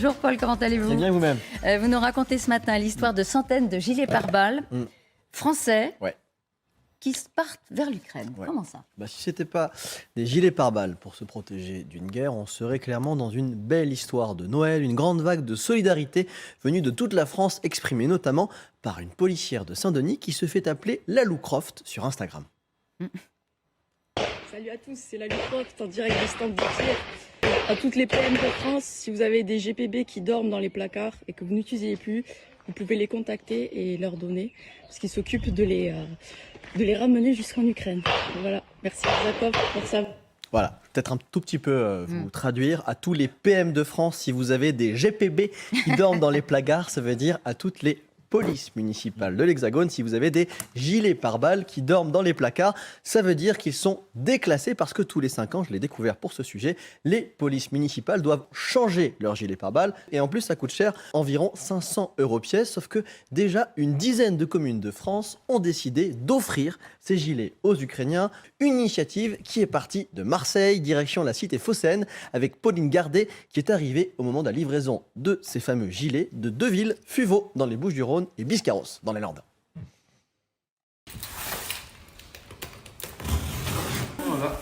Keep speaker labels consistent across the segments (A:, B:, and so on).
A: Bonjour Paul, comment allez-vous?
B: Très bien, vous-même.
A: Vous nous racontez ce matin l'histoire de centaines de gilets pare-balles français qui partent vers l'Ukraine.
B: Ouais.
A: Comment ça?
B: Si ce n'était pas des gilets pare-balles pour se protéger d'une guerre, on serait clairement dans une belle histoire de Noël, une grande vague de solidarité venue de toute la France, exprimée notamment par une policière de Saint-Denis qui se fait appeler Lalou Croft sur Instagram.
C: Salut à tous, c'est Lalou Croft en direct du stand du tir. À toutes les PM de France, si vous avez des GPB qui dorment dans les placards et que vous n'utilisez plus, vous pouvez les contacter et leur donner, parce qu'ils s'occupent de les ramener jusqu'en Ukraine. Voilà, merci Jacob pour ça.
B: Voilà, peut-être un tout petit peu vous traduire. À tous les PM de France, si vous avez des GPB qui dorment dans les placards, ça veut dire à toutes les polices municipales de l'Hexagone, si vous avez des gilets pare-balles qui dorment dans les placards, ça veut dire qu'ils sont déclassés parce que tous les 5 ans, je l'ai découvert pour ce sujet, les polices municipales doivent changer leurs gilets pare-balles et en plus ça coûte cher, environ 500 € pièce, sauf que déjà une dizaine de communes de France ont décidé d'offrir ces gilets aux Ukrainiens, une initiative qui est partie de Marseille, direction la cité phocéenne, avec Pauline Gardet qui est arrivée au moment de la livraison de ces fameux gilets de 2 villes, Fuveau dans les Bouches-du-Rhône et Biscarrosse dans les Landes.
D: Voilà.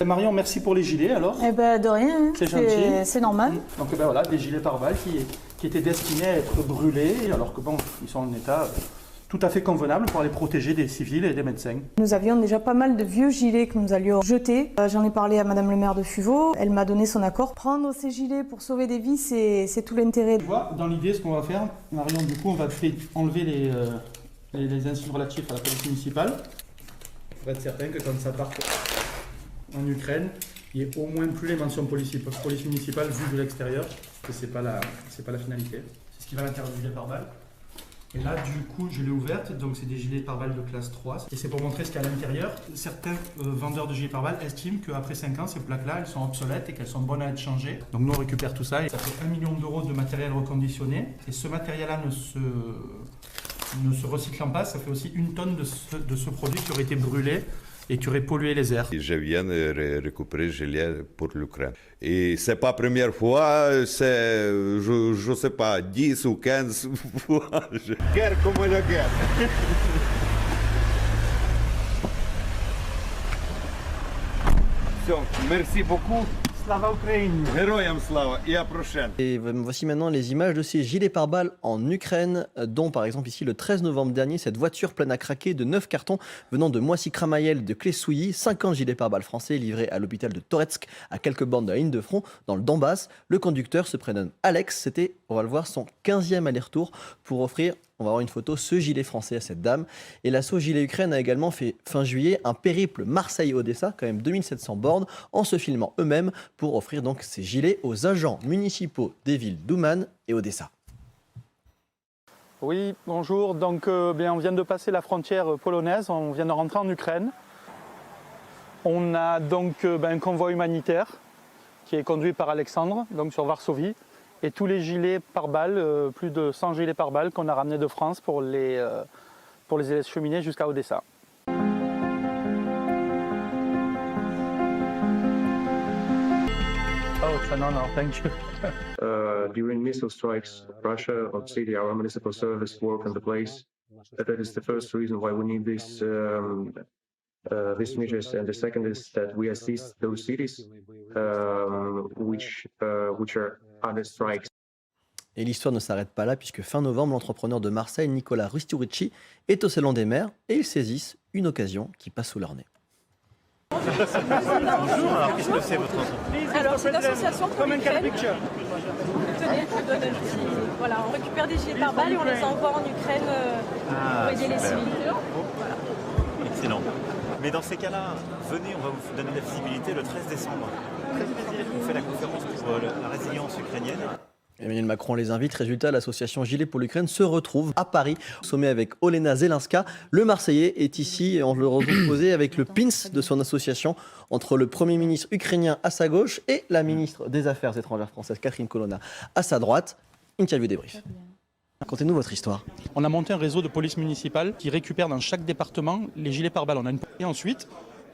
D: Marion, merci pour les gilets alors.
E: Eh ben de rien,
D: C'est gentil.
E: C'est normal.
D: Donc voilà, des gilets pare-balles qui étaient destinés à être brûlés, alors que bon, ils sont en état tout à fait convenable pour les protéger des civils et des médecins.
E: Nous avions déjà pas mal de vieux gilets que nous allions jeter. J'en ai parlé à Madame le maire de Fuveau, elle m'a donné son accord. Prendre ces gilets pour sauver des vies, c'est tout l'intérêt.
D: Tu vois, dans l'idée, ce qu'on va faire, Marion, du coup, on va enlever les insignes relatifs à la police municipale. Pour être certain que quand ça part en Ukraine, il y ait au moins plus les mentions police municipale vues de l'extérieur, parce que c'est pas la finalité. C'est ce qui va à l'intérieur du gilet pare-balles. Et là, du coup, je l'ai ouverte, donc c'est des gilets pare-balles de classe 3. Et c'est pour montrer ce qu'il y a à l'intérieur. Certains vendeurs de gilets pare-balles estiment qu'après 5 ans, ces plaques-là, elles sont obsolètes et qu'elles sont bonnes à être changées. Donc nous, on récupère tout ça et ça fait 1 million € de matériel reconditionné. Et ce matériel-là ne se recyclant pas, ça fait aussi 1 tonne de ce produit qui aurait été brûlé et qui aurait pollué les airs.
F: Je viens de récupérer gilet pour l'Ukraine. Et c'est pas la première fois, c'est, je sais pas, 10 ou 15 fois. Guerre comme la guerre. Merci beaucoup.
D: Slava Ukraine.
F: Героям слава et à prochaine.
B: Et voici maintenant les images de ces gilets pare-balles en Ukraine, dont par exemple ici le 13 novembre dernier, cette voiture pleine à craquer de 9 cartons venant de Moissy-Cramayel de Clé-Souilly, 50 gilets pare-balles français livrés à l'hôpital de Toretsk, à quelques bornes de la ligne de front, dans le Donbass. Le conducteur se prénomme Alex, c'était, on va le voir, son 15e aller-retour pour offrir, on va voir une photo, ce gilet français à cette dame. Et l'assaut Gilet Ukraine a également fait fin juillet un périple Marseille-Odessa, quand même 2700 bornes, en se filmant eux-mêmes pour offrir donc ces gilets aux agents municipaux des villes d'Ouman et Odessa.
D: Oui, bonjour. Donc, on vient de passer la frontière polonaise, on vient de rentrer en Ukraine. On a donc un convoi humanitaire qui est conduit par Alexandre, donc sur Varsovie. Et tous les gilets pare-balles, plus de 100 gilets pare-balles qu'on a ramenés de France pour les acheminer jusqu'à Odessa. Oh, it's an honor, thank you.
G: During missile strikes, Russia or Syria, our municipal service work on the place. That is the first reason why we need these measures, and the second is that we assist those cities which are under strikes.
B: Et l'histoire ne s'arrête pas là, puisque fin novembre, l'entrepreneur de Marseille, Nicolas Rusturici, est au Salon des maires et ils saisissent une occasion qui passe sous leur nez.
H: Bonjour, alors qu'est-ce que c'est votre entreprise?
C: Alors c'est une association pour l'Ukraine. Tenez, je vous donne un petit... Voilà, on récupère des gilets pare-balles et on les envoie en Ukraine pour aider les civils. Voilà.
H: Excellent. Mais dans ces cas-là, venez, on va vous donner la visibilité le 13 décembre. Très plaisir. On fait la conférence pour la résilience ukrainienne.
B: Emmanuel Macron les invite. Résultat, l'association Gilets pour l'Ukraine se retrouve à Paris, au sommet avec Olena Zelenska. Le Marseillais est ici et on le retrouve posé avec le pins de son association entre le Premier ministre ukrainien à sa gauche et la ministre des Affaires étrangères française, Catherine Colonna, à sa droite. Interview débrief. Racontez-nous votre histoire.
D: On a monté un réseau de police municipale qui récupère dans chaque département les gilets pare-balles. Et ensuite,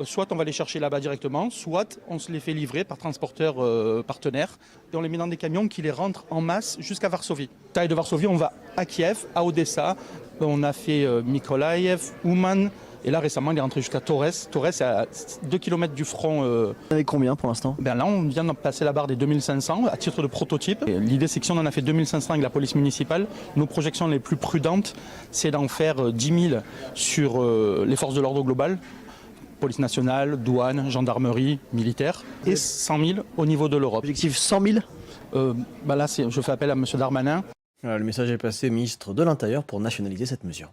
D: Soit on va les chercher là-bas directement, soit on se les fait livrer par transporteur partenaire et on les met dans des camions qui les rentrent en masse jusqu'à Varsovie. Taille de Varsovie, on va à Kiev, à Odessa, on a fait Mykolaïev, Ouman, et là récemment il est rentré jusqu'à Torres. Torres c'est à 2 km du front.
B: Vous avez combien pour l'instant?
D: Là on vient de passer la barre des 2500 à titre de prototype. L'idée c'est que si on en a fait 2500 avec la police municipale, nos projections les plus prudentes c'est d'en faire 10 000 sur les forces de l'ordre global. Police nationale, douane, gendarmerie, militaire, et 100 000 au niveau de l'Europe.
B: Objectif 100 000?
D: Là, je fais appel à M. Darmanin.
B: Le message est passé, ministre de l'Intérieur, pour nationaliser cette mesure.